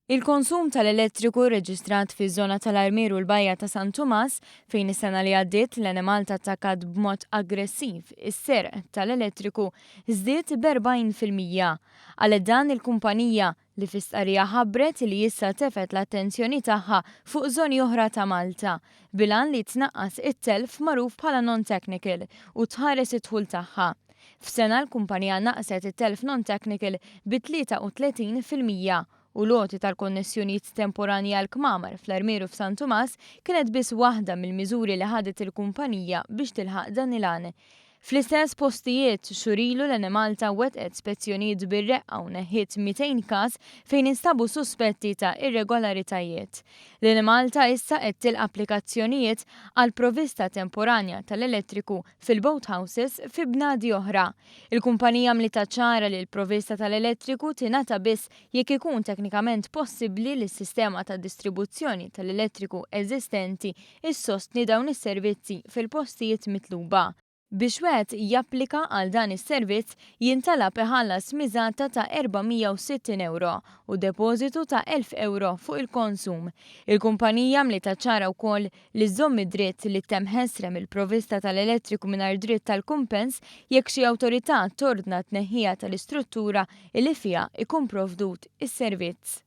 Il-konsum tal-elettriku reġistrat fiż-żona tal-Armir u l-Bajja ta' San Tumas fejn is-sena li għaddiet l-animal attakkat b'mod aggressiv is-serq tal-elettriku żdied b'40%. Għal dan il-kumpanija li fis-stqarrija ħabbret li issa tefet l-attenzjoni tagħha fuq żoni oħra ta' Malta bilan li tnaqqas it-telf magħruf bħala non-technical u tħares id-dħul tagħha. F'sena l-kumpanija naqset it-telf non-technical bi 33% u loti tal-konnessjonijiet temporani għal kmamar fl-Armieru f'San Tumas kienet biss waħda mill-miżuri li ħadet il-kumpanija biex tilħaq dan il-għan. Fl-istess postijiet xurilu l-Enemalta wetqet spezzjonijiet bir-reqqa u neħħiet 200 każ fejn instabu suspetti ta' irregolaritajiet. L-Enemalta issa qed tilqa' applikazzjonijiet għal provvista temporanja tal-elettriku fil-boathouses fi bnadi oħra. Il-kumpanija mlita ċara li l-provvista tal-elettriku tingħata biss jekk ikun teknikament possibbli li s-sistema ta' distribuzzjoni tal-elettriku eżistenti issostni dawn is-servizzi fil-postijiet mitluba. Biex wieħed japplika għal dan is-servizz jintalab iħallas miżata ta' €460 u depożitu ta' €1000 fuq il-konsum. Il-kumpanija mlita ċara wkoll li żomm id-dritt li temm ħesrem il-provvista tal-elettriku mingħajr dritt tal-kumpens jekk xi awtorità tordna tneħħija tal-istruttura li fiha ikun provdut is-servizz.